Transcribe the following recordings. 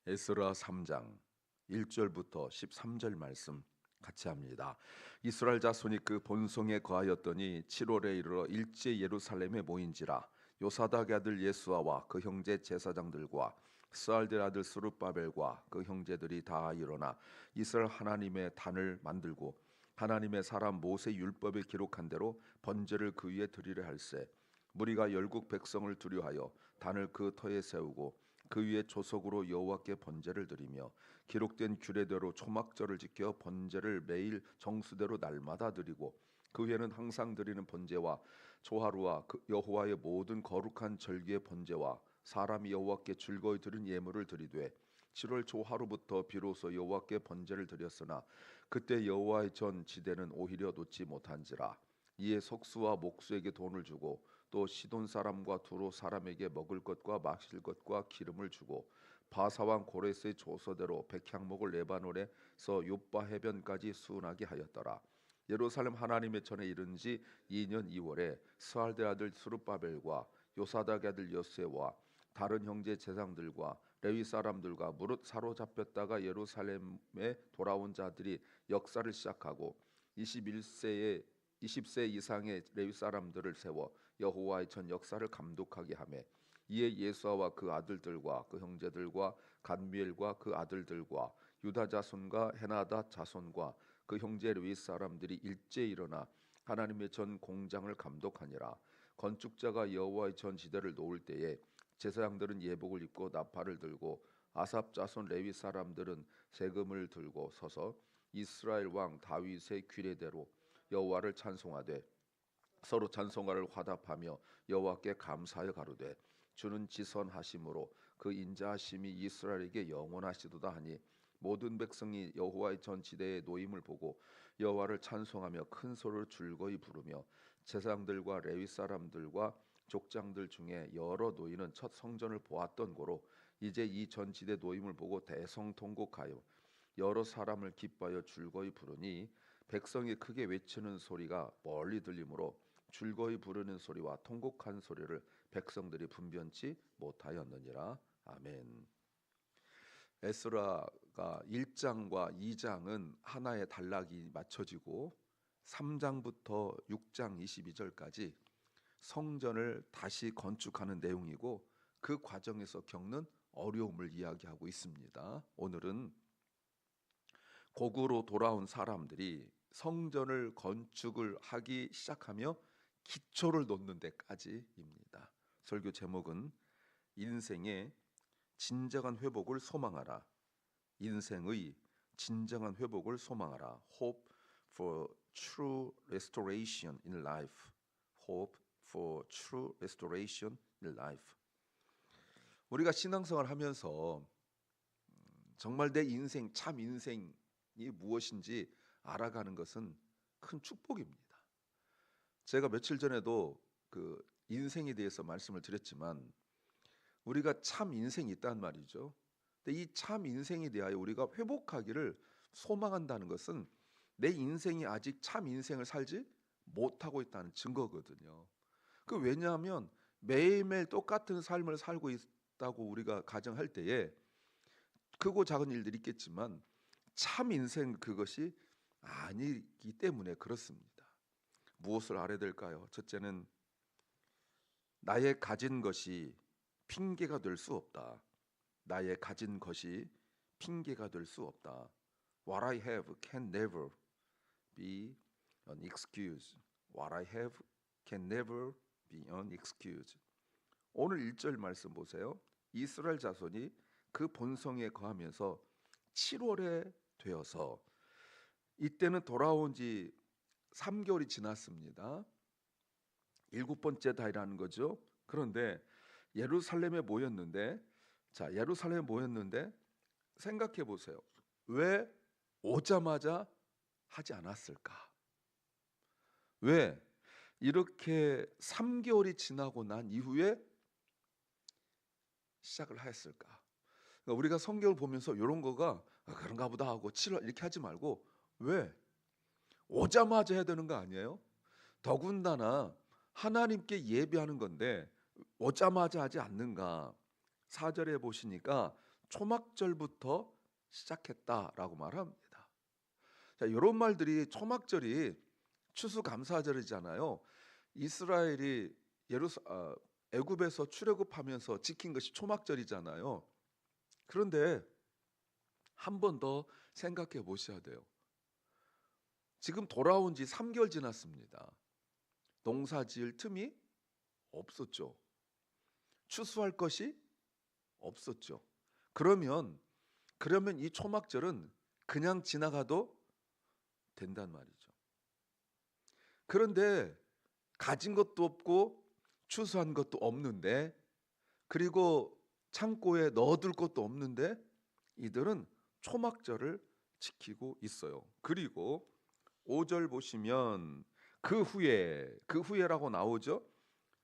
에스라 3장 1절부터 13절 말씀 같이 합니다. 이스라엘 자손이 그 본성에 거하였더니 7월에 이르러 일제 예루살렘에 모인지라. 요사닥의 아들 예수아와 그 형제 제사장들과 스알델 아들 스룹바벨과 그 형제들이 다 일어나 이스라엘 하나님의 단을 만들고 하나님의 사람 모세 율법에 기록한 대로 번제를 그 위에 드리려 할세. 무리가 열국 백성을 두려하여 단을 그 터에 세우고 그 위에 조석으로 여호와께 번제를 드리며 기록된 규례대로 초막절을 지켜 번제를 매일 정수대로 날마다 드리고 그 위에는 항상 드리는 번제와 조하루와 그 여호와의 모든 거룩한 절기의 번제와 사람이 여호와께 즐거이 드린 예물을 드리되 7월 조하루부터 비로소 여호와께 번제를 드렸으나 그때 여호와의 전 지대는 오히려 놓지 못한지라. 이에 석수와 목수에게 돈을 주고 또 시돈 사람과 두로 사람에게 먹을 것과 마실 것과 기름을 주고 바사왕 고레스의 조서대로 백향목을 레바논에서 요바 해변까지 수운하게 하였더라. 예루살렘 하나님의 전에 이른 지 2년 2월에 스알데 아들 스룹바벨과 요사닥 아들 여세와 다른 형제 제상들과 레위 사람들과 무릇 사로잡혔다가 예루살렘에 돌아온 자들이 역사를 시작하고 20세 이상의 레위 사람들을 세워 여호와의 전 역사를 감독하게 하매 이에 예수아와 그 아들들과 그 형제들과 간미엘과 그 아들들과 유다 자손과 헤나다 자손과 그 형제 레위 사람들이 일제히 일어나 하나님의 전 공장을 감독하니라. 건축자가 여호와의 전 지대를 놓을 때에 제사장들은 예복을 입고 나팔을 들고 아삽 자손 레위 사람들은 세금을 들고 서서 이스라엘 왕 다윗의 규례대로 여호와를 찬송하되 서로 찬송가를 화답하며 여호와께 감사하여 가로되 주는 지선하심으로 그 인자하심이 이스라엘에게 영원하시도다 하니 모든 백성이 여호와의 전 지대의 노임을 보고 여호와를 찬송하며 큰 소리로 즐거이 부르며 제사장들과 레위 사람들과 족장들 중에 여러 노인은 첫 성전을 보았던 고로 이제 이 전 지대 노임을 보고 대성통곡하여 여러 사람을 기뻐하여 즐거이 부르니 백성이 크게 외치는 소리가 멀리 들리므로 즐거이 부르는 소리와 통곡한 소리를 백성들이 분변치 못하였느니라. 아멘. 에스라가 1장과 2장은 하나의 단락이 맞춰지고 3장부터 6장 22절까지 성전을 다시 건축하는 내용이고 그 과정에서 겪는 어려움을 이야기하고 있습니다. 오늘은 고구로 돌아온 사람들이 성전을 건축을 하기 시작하며 기초를 놓는 데까지입니다. 설교 제목은 인생의 진정한 회복을 소망하라. 인생의 진정한 회복을 소망하라. Hope for true restoration in life. Hope for true restoration in life. 우리가 신앙생활을 하면서 정말 내 인생, 참 인생이 무엇인지 알아가는 것은 큰 축복입니다. 제가 며칠 전에도 그 인생에 대해서 말씀을 드렸지만 우리가 참 인생이 있단 말이죠. 근데 이 참 인생에 대하여 우리가 회복하기를 소망한다는 것은 내 인생이 아직 참 인생을 살지 못하고 있다는 증거거든요. 그 왜냐하면 매일매일 똑같은 삶을 살고 있다고 우리가 가정할 때에 크고 작은 일들이 있겠지만 참 인생 그것이 아니기 때문에 그렇습니다. 무엇을 알아야 될까요? 첫째는 나의 가진 것이 핑계가 될 수 없다. 나의 가진 것이 핑계가 될 수 없다. What I have can never be an excuse. What I have can never be an excuse. 오늘 1절 말씀 보세요. 이스라엘 자손이 그 본성에 거하면서 7월에 되어서 이때는 돌아온 지 3개월이 지났습니다. 7번째 달이라는 거죠. 그런데 예루살렘에 모였는데 생각해 보세요. 왜 오자마자 하지 않았을까? 왜 이렇게 3개월이 지나고 난 이후에 시작을 하였을까? 그러니까 우리가 성경을 보면서 이런 거가 그런가 보다 하고 7월 이렇게 하지 말고 왜 오자마자 해야 되는 거 아니에요? 더군다나 하나님께 예배하는 건데 오자마자 하지 않는가? 4절에 보시니까 초막절부터 시작했다라고 말합니다. 자, 이런 말들이 초막절이 추수감사절이잖아요. 이스라엘이 애굽에서 출애굽하면서 지킨 것이 초막절이잖아요. 그런데 한 번 더 생각해 보셔야 돼요. 지금 돌아온 지 3개월 지났습니다. 농사 지을 틈이 없었죠. 추수할 것이 없었죠. 그러면 이 초막절은 그냥 지나가도 된단 말이죠. 그런데 가진 것도 없고 추수한 것도 없는데, 그리고 창고에 넣어둘 것도 없는데 이들은 초막절을 지키고 있어요. 그리고 5절 보시면 그 후에라고 나오죠.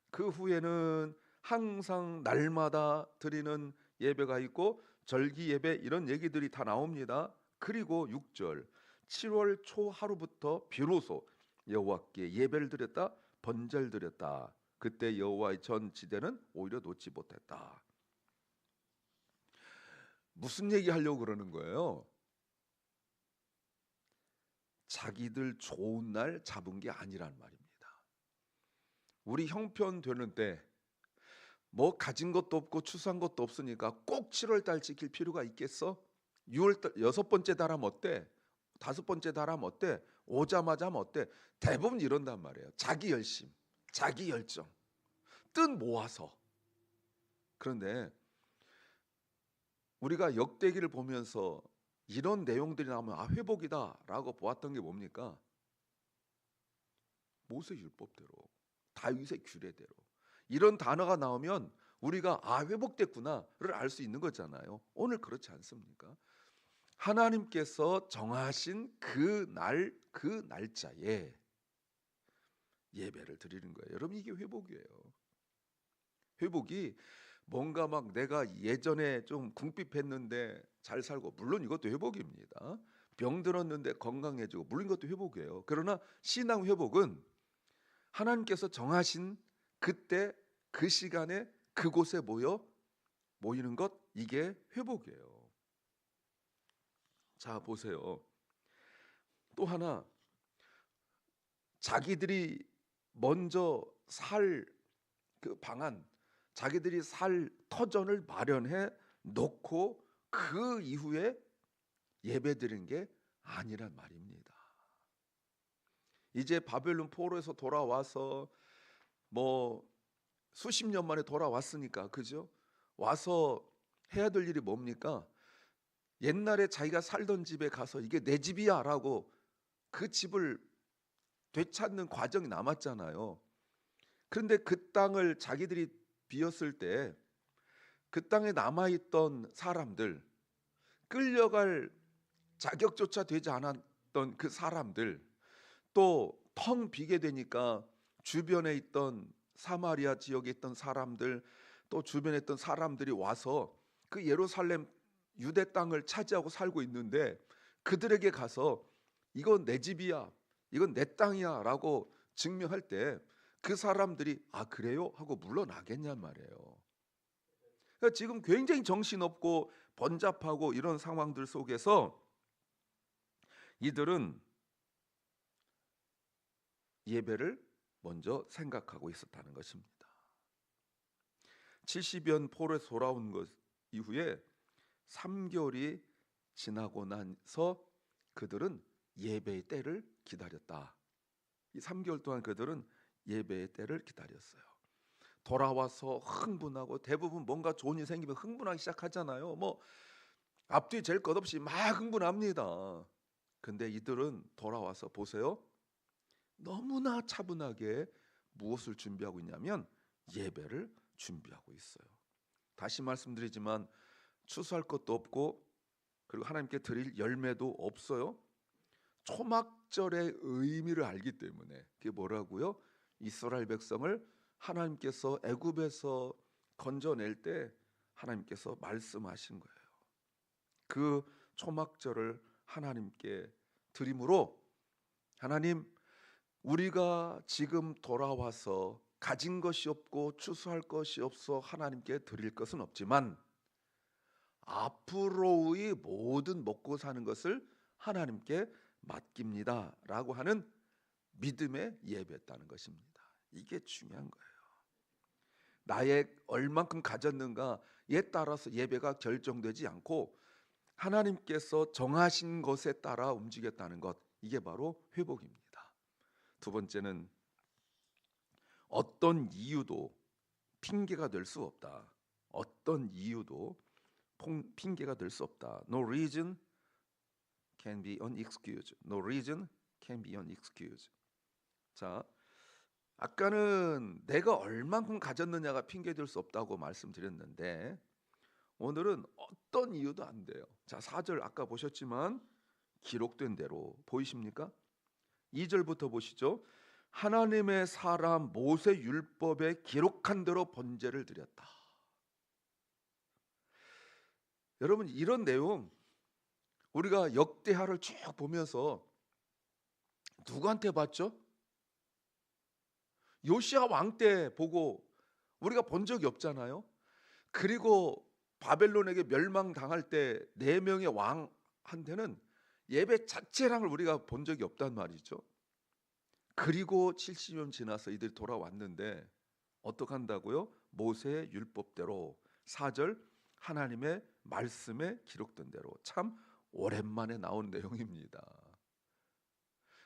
그 후에는 항상 날마다 드리는 예배가 있고 절기 예배, 이런 얘기들이 다 나옵니다. 그리고 6절 7월 초 하루부터 비로소 여호와께 예배를 드렸다, 번제를 드렸다. 그때 여호와의 전 지대는 오히려 놓지 못했다. 무슨 얘기 하려고 그러는 거예요? 자기들 좋은 날 잡은 게 아니란 말입니다. 우리 형편 되는데 뭐 가진 것도 없고 추수한 것도 없으니까 꼭 7월 달 지킬 필요가 있겠어? 6월 달 6번째 달 하면 어때? 5번째 달 하면 어때? 오자마자 하면 어때? 대부분 이런단 말이에요. 자기 열심, 자기 열정, 뜻 모아서. 그런데 우리가 역대기를 보면서 이런 내용들이 나오면 회복이다라고 보았던 게 뭡니까? 모세 율법대로, 다윗의 규례대로. 이런 단어가 나오면 우리가 회복됐구나를 알 수 있는 거잖아요. 오늘 그렇지 않습니까? 하나님께서 정하신 그 날짜에 예배를 드리는 거예요. 여러분, 이게 회복이에요. 회복이 뭔가 막 내가 예전에 좀 궁핍했는데 잘 살고, 물론 이것도 회복입니다. 병 들었는데 건강해지고, 물론 이것도 회복이에요. 그러나 신앙 회복은 하나님께서 정하신 그때 그 시간에 그곳에 모이는 것, 이게 회복이에요. 자, 보세요. 또 하나, 자기들이 먼저 살 그 방안, 자기들이 살 터전을 마련해 놓고 그 이후에 예배드린 게 아니란 말입니다. 이제 바벨론 포로에서 돌아와서 뭐 수십 년 만에 돌아왔으니까, 그죠? 와서 해야 될 일이 뭡니까? 옛날에 자기가 살던 집에 가서 이게 내 집이야 라고 그 집을 되찾는 과정이 남았잖아요. 그런데 그 땅을 자기들이 비었을 때 그 땅에 남아있던 사람들, 끌려갈 자격조차 되지 않았던 그 사람들, 또 텅 비게 되니까 주변에 있던 사마리아 지역에 있던 사람들, 또 주변에 있던 사람들이 와서 그 예루살렘 유대 땅을 차지하고 살고 있는데, 그들에게 가서 이건 내 집이야, 이건 내 땅이야 라고 증명할 때 그 사람들이 그래요? 하고 물러나겠냔 말이에요. 그러니까 지금 굉장히 정신없고 번잡하고 이런 상황들 속에서 이들은 예배를 먼저 생각하고 있었다는 것입니다. 70년 포로에서 돌아온 것 이후에 3개월이 지나고 나서 그들은 예배의 때를 기다렸다. 이 3개월 동안 그들은 예배의 때를 기다렸어요. 돌아와서 흥분하고, 대부분 뭔가 좋은 일 생기면 흥분하기 시작하잖아요. 뭐 앞뒤 잴 것 없이 막 흥분합니다. 근데 이들은 돌아와서 보세요. 너무나 차분하게 무엇을 준비하고 있냐면 예배를 준비하고 있어요. 다시 말씀드리지만 추수할 것도 없고, 그리고 하나님께 드릴 열매도 없어요. 초막절의 의미를 알기 때문에. 그게 뭐라고요? 이스라엘 백성을 하나님께서 애굽에서 건져낼 때 하나님께서 말씀하신 거예요. 그 초막절을 하나님께 드림으로, 하나님, 우리가 지금 돌아와서 가진 것이 없고 추수할 것이 없어 하나님께 드릴 것은 없지만 앞으로의 모든 먹고 사는 것을 하나님께 맡깁니다라고 하는 믿음의 예배였다는 것입니다. 이게 중요한 거예요. 나의 얼만큼 가졌는가에 따라서 예배가 결정되지 않고 하나님께서 정하신 것에 따라 움직였다는 것, 이게 바로 회복입니다. 두 번째는 어떤 이유도 핑계가 될 수 없다. 어떤 이유도 핑계가 될 수 없다. No reason can be an excuse. No reason can be an excuse. 자, 아까는 내가 얼만큼 가졌느냐가 핑계 될 수 없다고 말씀드렸는데 오늘은 어떤 이유도 안 돼요. 자, 4절 아까 보셨지만 기록된 대로 보이십니까? 2절부터 보시죠. 하나님의 사람 모세 율법에 기록한 대로 번제를 드렸다. 여러분, 이런 내용 우리가 역대하를 쭉 보면서 누구한테 봤죠? 요시야 왕 때 보고 우리가 본 적이 없잖아요. 그리고 바벨론에게 멸망당할 때 4명의 왕한테는 예배 자체랑을 우리가 본 적이 없단 말이죠. 그리고 70년 지나서 이들이 돌아왔는데 어떻게 한다고요? 모세의 율법대로 4절 하나님의 말씀에 기록된 대로. 참 오랜만에 나온 내용입니다.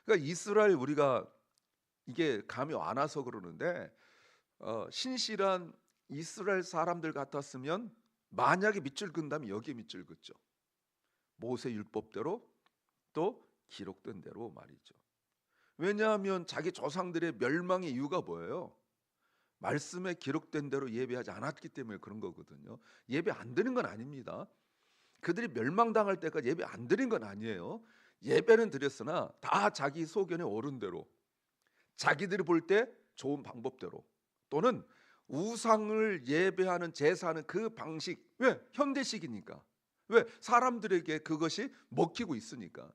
그러니까 이스라엘 우리가 이게 감이 안 와서 그러는데 신실한 이스라엘 사람들 같았으면 만약에 밑줄 그은다면 여기에 밑줄 긋죠. 모세 율법대로 또 기록된 대로 말이죠. 왜냐하면 자기 조상들의 멸망의 이유가 뭐예요? 말씀에 기록된 대로 예배하지 않았기 때문에 그런 거거든요. 예배 안 드린 건 아닙니다. 그들이 멸망당할 때까지 예배 안 드린 건 아니에요. 예배는 드렸으나 다 자기 소견에 옳은 대로, 자기들이 볼 때 좋은 방법대로, 또는 우상을 예배하는 제사하는 그 방식. 왜? 현대식이니까. 왜? 사람들에게 그것이 먹히고 있으니까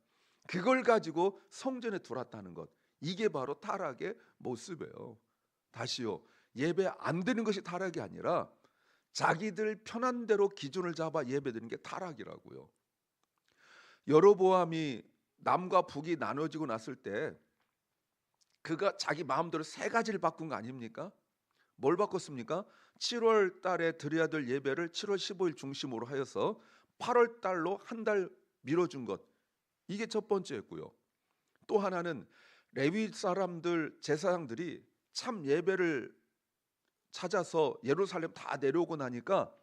그걸 가지고 성전에 들어왔다는 것, 이게 바로 타락의 모습이에요. 다시요, 예배 안 드는 것이 타락이 아니라 자기들 편한 대로 기준을 잡아 예배드리는 게 타락이라고요. 여로보암이 남과 북이 나눠지고 났을 때 그가 자기 마음대로 3가지를 바꾼 거 아닙니까? 뭘 바꿨습니까? 7월 달에 드려야 될 예배를 7월 15일 중심으로 하여서 8월 달로 한 달 미뤄준 것, 이게 첫 번째였고요. 또 하나는 레위 사람들, 제사장들이 참 예배를 찾아서 예루살렘 다 내려오고 나니까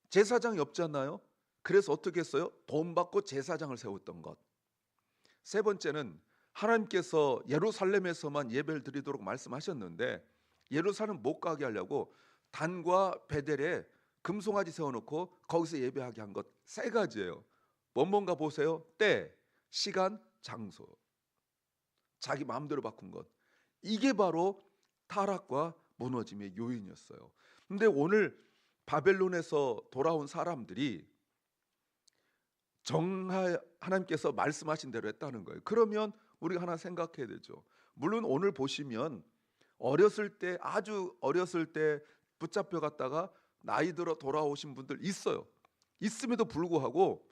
제사장이 없잖아요. 그래서 어떻게 했어요? 돈 받고 제사장을 세웠던 것. 세 번째는 하나님께서 예루살렘에서만 예배를 드리도록 말씀하셨는데 예루살렘 못 가게 하려고 단과 베델에 금송아지 세워놓고 거기서 예배하게 한 것. 3가지예요. 뭔가 보세요. 때, 시간, 장소. 자기 마음대로 바꾼 것. 이게 바로 타락과 무너짐의 요인이었어요. 근데 오늘 바벨론에서 돌아온 사람들이 하나님께서 말씀하신 대로 했다는 거예요. 그러면 우리가 하나 생각해야 되죠. 물론 오늘 보시면 어렸을 때, 아주 어렸을 때 붙잡혀 갔다가 나이 들어 돌아오신 분들 있어요. 있음에도 불구하고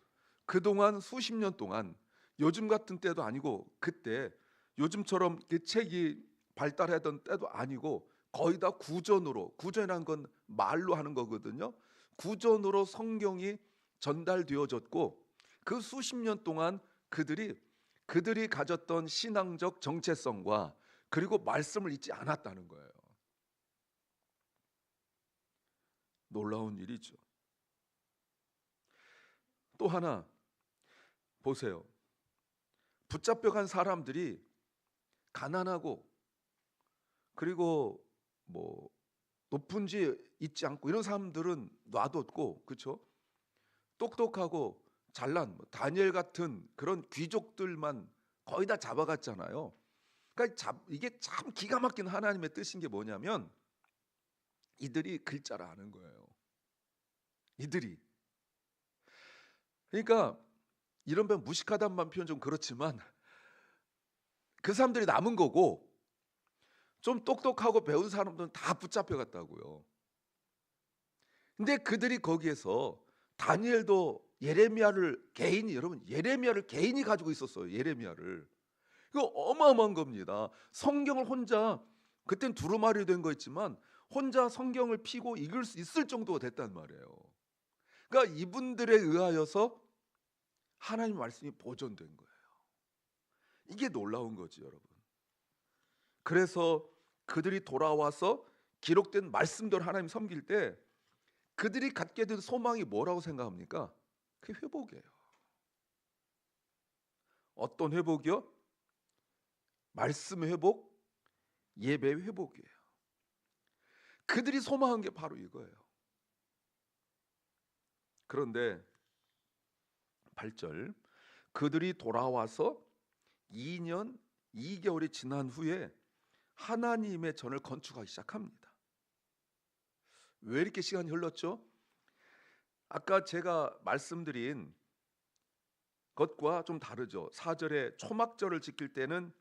그동안 수십 년 동안, 요즘 같은 때도 아니고 그때 요즘처럼 책이 발달하던 때도 아니고 거의 다 구전으로, 구전이라는 건 말로 하는 거거든요. 구전으로 성경이 전달되어졌고 그 수십 년 동안 그들이 가졌던 신앙적 정체성과 그리고 말씀을 잊지 않았다는 거예요. 놀라운 일이죠. 또 하나 보세요. 붙잡혀간 사람들이 가난하고 그리고 뭐 높은 지 있지 않고 이런 사람들은 놔뒀고, 그렇죠? 똑똑하고 잘난 다니엘 같은 그런 귀족들만 거의 다 잡아갔잖아요. 그러니까 이게 참 기가 막힌 하나님의 뜻인 게 뭐냐면 이들이 글자를 아는 거예요. 이들이. 그러니까 이런 면 무식하다는 표현 좀 그렇지만 그 사람들이 남은 거고 좀 똑똑하고 배운 사람들은 다 붙잡혀 갔다고요. 근데 그들이 거기에서 다니엘도 예레미야를 개인이, 여러분 예레미야를 개인이 가지고 있었어요. 예레미야를. 이거 어마어마한 겁니다. 성경을 혼자, 그땐 두루마리 된 거 있지만 혼자 성경을 피고 읽을 수 있을 정도가 됐단 말이에요. 그러니까 이분들에 의하여서 하나님 말씀이 보존된 거예요. 이게 놀라운 거지, 여러분. 그래서 그들이 돌아와서 기록된 말씀대로 하나님 섬길 때 그들이 갖게 된 소망이 뭐라고 생각합니까? 그 회복이에요. 어떤 회복이요? 말씀의 회복, 예배의 회복이에요. 그들이 소망한 게 바로 이거예요. 그런데 8절, 그들이 돌아와서 2년 2개월이 지난 후에 하나님의 전을 건축하기 시작합니다. 왜 이렇게 시간이 흘렀죠? 아까 제가 말씀드린 것과 좀 다르죠. 4절에 초막절을 지킬 때는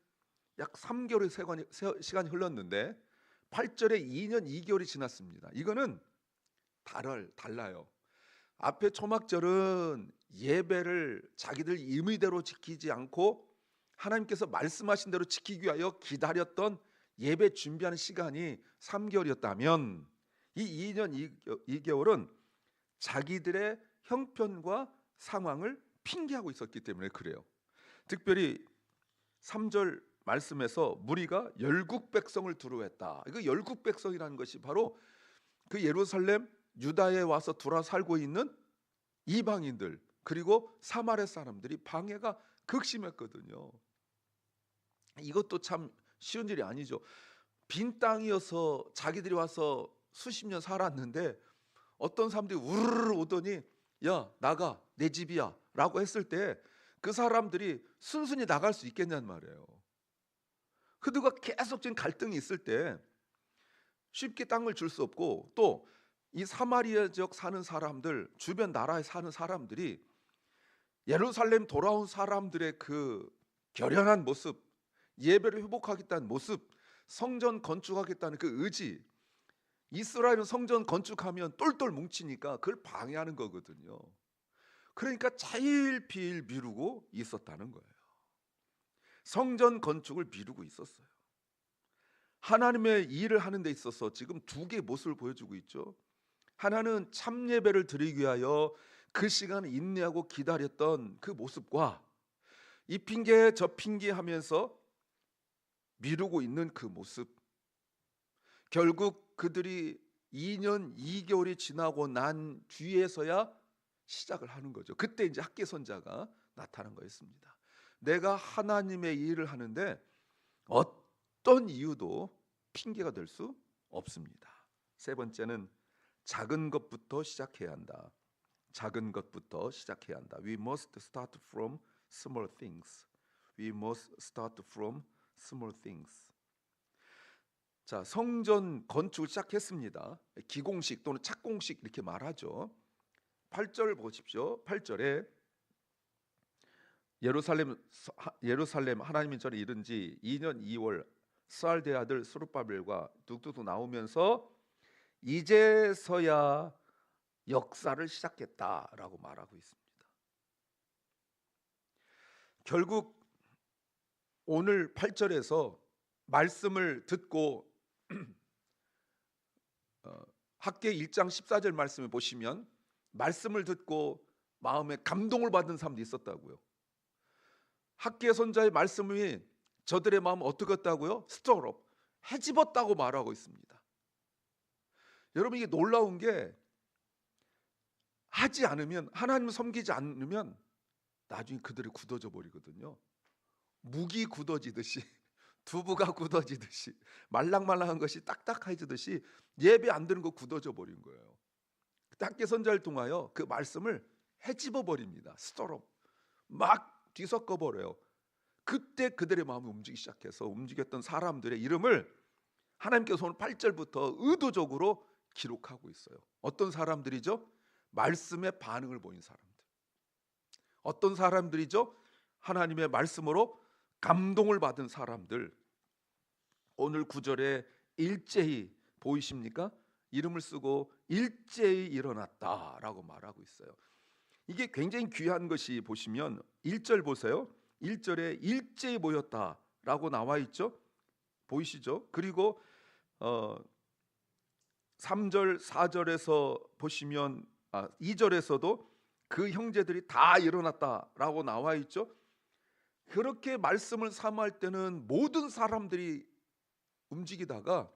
약 3개월의 시간이 흘렀는데 8절에 2년 2개월이 지났습니다. 이거는 달라요. 앞에 초막절은 예배를 자기들 임의대로 지키지 않고 하나님께서 말씀하신 대로 지키기 위하여 기다렸던 예배 준비하는 시간이 3개월이었다면 이 2년 2개월은 자기들의 형편과 상황을 핑계하고 있었기 때문에 그래요. 특별히 3절 말씀에서 무리가 열국 백성을 두루했다. 이거 열국 백성이라는 것이 바로 그 예루살렘 유다에 와서 들어 살고 있는 이방인들, 그리고 사마리아 사람들이 방해가 극심했거든요. 이것도 참 쉬운 일이 아니죠. 빈 땅이어서 자기들이 와서 수십 년 살았는데 어떤 사람들이 우르르 오더니 야 나가, 내 집이야 라고 했을 때 그 사람들이 순순히 나갈 수 있겠냐는 말이에요. 그들과 계속 지금 갈등이 있을 때 쉽게 땅을 줄 수 없고, 또 이 사마리아 지역 사는 사람들, 주변 나라에 사는 사람들이 예루살렘 돌아온 사람들의 그 결연한 모습, 예배를 회복하겠다는 모습, 성전 건축하겠다는 그 의지, 이스라엘은 성전 건축하면 똘똘 뭉치니까 그걸 방해하는 거거든요. 그러니까 차일피일 미루고 있었다는 거예요. 성전 건축을 미루고 있었어요. 하나님의 일을 하는 데 있어서 지금 두 개의 모습을 보여주고 있죠. 하나는 참 예배를 드리기 위하여 그 시간을 인내하고 기다렸던 그 모습과 이 핑계 저 핑계 하면서 미루고 있는 그 모습, 결국 그들이 2년 2개월이 지나고 난 뒤에서야 시작을 하는 거죠. 그때 이제 학개 선자가 나타난 거였습니다. 내가 하나님의 일을 하는데 어떤 이유도 핑계가 될 수 없습니다. 세 번째는 작은 것부터 시작해야 한다. 작은 것부터 시작해야 한다. We must start from small things. We must start from small things. 자, 성전 건축을 시작했습니다. 기공식 또는 착공식 이렇게 말하죠. 8절 보십시오. 8절에 예루살렘 하나님의 전에 이른 지 2년 2월 스알데 아들 스룹바벨과 뚝뚝뚝 나오면서 이제서야 역사를 시작했다라고 말하고 있습니다. 결국 오늘 8절에서 말씀을 듣고 학개 1장 14절 말씀을 보시면 말씀을 듣고 마음에 감동을 받은 사람도 있었다고요. 학개 선자의 말씀이 저들의 마음을 어떻게 했다고요? 스토럽, 헤집었다고 말하고 있습니다. 여러분, 이게 놀라운 게 하지 않으면, 하나님을 섬기지 않으면 나중에 그들이 굳어져 버리거든요. 묵이 굳어지듯이, 두부가 굳어지듯이, 말랑말랑한 것이 딱딱해지듯이 예배 안 드는 거 굳어져 버린 거예요. 학개 선자를 통하여 그 말씀을 헤집어 버립니다. 스토럽, 막 뒤섞어 버려요. 그때 그들의 마음이 움직이기 시작해서 움직였던 사람들의 이름을 하나님께서 오늘 8절부터 의도적으로 기록하고 있어요. 어떤 사람들이죠? 말씀에 반응을 보인 사람들. 어떤 사람들이죠? 하나님의 말씀으로 감동을 받은 사람들. 오늘 9절에 일제히 보이십니까? 이름을 쓰고 일제히 일어났다라고 말하고 있어요. 이게 굉장히 귀한 것이 보시면 1절 보세요. 1절에 일제히 모였다라고 나와 있죠. 보이시죠? 그리고 3절 4절에서 보시면 2절에서도 그 형제들이 다 일어났다라고 나와 있죠. 그렇게 말씀을 사모할 때는 모든 사람들이 움직이다가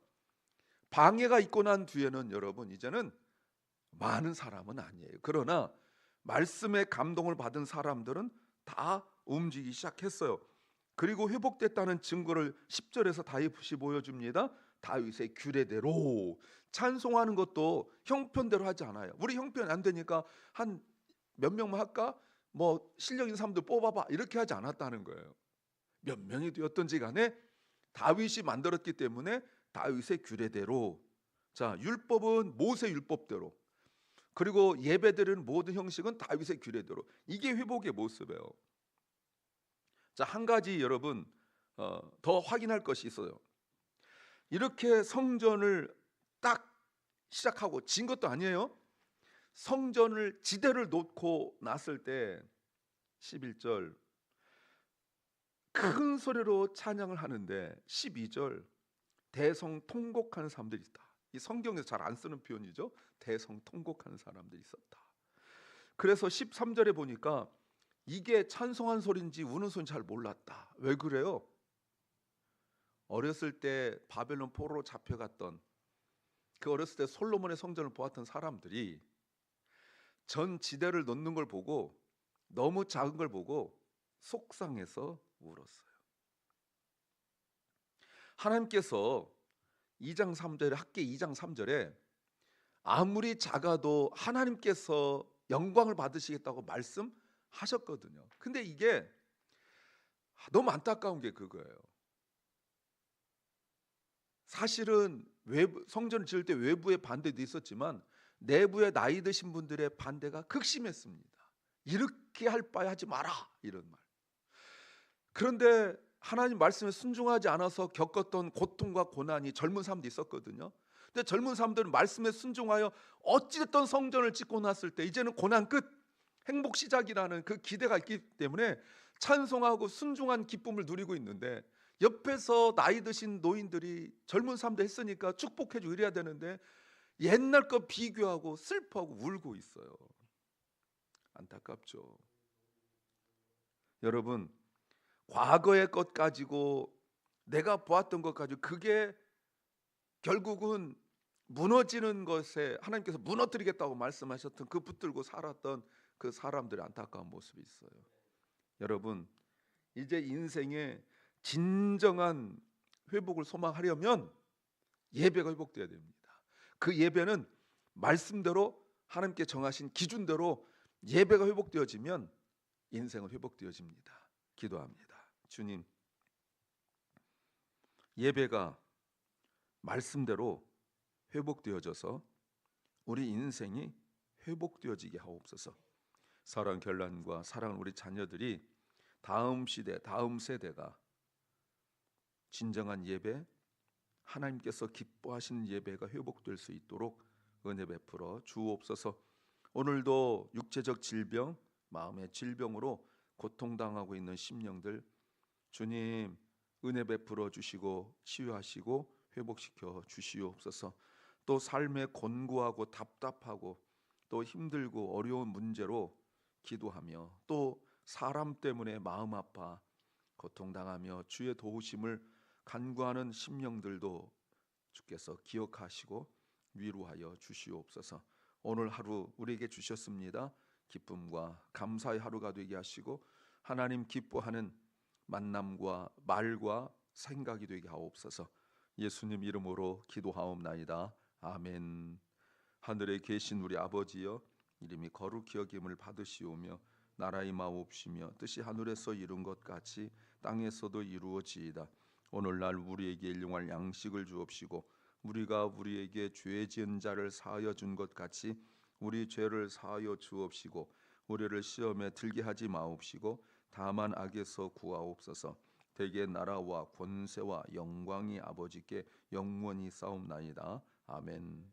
방해가 있고 난 뒤에는 여러분 이제는 많은 사람은 아니에요. 그러나 말씀의 감동을 받은 사람들은 다 움직이기 시작했어요. 그리고 회복됐다는 증거를 10절에서 다윗이 보여줍니다. 다윗의 규례대로 찬송하는 것도 형편대로 하지 않아요. 우리 형편 안 되니까 한 몇 명만 할까? 뭐 실력 있는 사람들 뽑아봐 이렇게 하지 않았다는 거예요. 몇 명이 되었든지 간에 다윗이 만들었기 때문에 다윗의 규례대로, 자 율법은 모세 율법대로, 그리고 예배드리는 모든 형식은 다윗의 규례대로. 이게 회복의 모습이에요. 자, 한 가지 여러분 더 확인할 것이 있어요. 이렇게 성전을 딱 시작하고 진 것도 아니에요. 성전을 지대를 놓고 났을 때 11절 큰 소리로 찬양을 하는데 12절 대성통곡하는 사람들이 있다. 이 성경에서 잘 안 쓰는 표현이죠. 대성통곡하는 사람들이 있었다. 그래서 13절에 보니까 이게 찬송한 소리인지 우는 소리인지 잘 몰랐다. 왜 그래요? 어렸을 때 바벨론 포로로 잡혀갔던 그 어렸을 때 솔로몬의 성전을 보았던 사람들이 전 지대를 놓는 걸 보고 너무 작은 걸 보고 속상해서 울었어요. 하나님께서 2장 3절에 학계 2장 3절에 아무리 작아도 하나님께서 영광을 받으시겠다고 말씀하셨거든요. 근데 이게 너무 안타까운 게 그거예요. 사실은 성전을 지을 때 외부의 반대도 있었지만 내부에 나이 드신 분들의 반대가 극심했습니다. 이렇게 할 바에 하지 마라 이런 말. 그런데 하나님 말씀에 순종하지 않아서 겪었던 고통과 고난이 젊은 사람도 있었거든요. 근데 젊은 사람들은 말씀에 순종하여 어찌됐든 성전을 짓고 났을 때 이제는 고난 끝, 행복 시작이라는 그 기대가 있기 때문에 찬송하고 순종한 기쁨을 누리고 있는데, 옆에서 나이 드신 노인들이 젊은 사람들 했으니까 축복해주고 이래야 되는데 옛날 거 비교하고 슬퍼하고 울고 있어요. 안타깝죠. 여러분, 과거의 것 가지고 내가 보았던 것 가지고 그게 결국은 무너지는 것에 하나님께서 무너뜨리겠다고 말씀하셨던 그 붙들고 살았던 그 사람들의 안타까운 모습이 있어요. 여러분, 이제 인생의 진정한 회복을 소망하려면 예배가 회복돼야 됩니다. 그 예배는 말씀대로 하나님께 정하신 기준대로 예배가 회복되어지면 인생은 회복되어집니다. 기도합니다. 주님, 예배가 말씀대로 회복되어져서 우리 인생이 회복되어지게 하옵소서. 사랑 결란과 사랑하는 우리 자녀들이 다음 시대, 다음 세대가 진정한 예배, 하나님께서 기뻐하시는 예배가 회복될 수 있도록 은혜 베풀어 주옵소서. 오늘도 육체적 질병, 마음의 질병으로 고통당하고 있는 심령들 주님 은혜 베풀어 주시고 치유하시고 회복시켜 주시옵소서. 또 삶에 곤고하고 답답하고 또 힘들고 어려운 문제로 기도하며 또 사람 때문에 마음 아파 고통당하며 주의 도우심을 간구하는 심령들도 주께서 기억하시고 위로하여 주시옵소서. 오늘 하루 우리에게 주셨습니다. 기쁨과 감사의 하루가 되게 하시고 하나님 기뻐하는 만남과 말과 생각이 되게 하옵소서. 예수님 이름으로 기도하옵나이다. 아멘. 하늘에 계신 우리 아버지여, 이름이 거룩히 여김을 받으시오며 나라의 마옵시며 뜻이 하늘에서 이룬 것 같이 땅에서도 이루어지이다. 오늘날 우리에게 일용할 양식을 주옵시고 우리가 우리에게 죄 지은 자를 사하여 준 것 같이 우리 죄를 사하여 주옵시고 우리를 시험에 들게 하지 마옵시고 다만 악에서 구하옵소서. 대개 나라와 권세와 영광이 아버지께 영원히 싸움나이다. 아멘.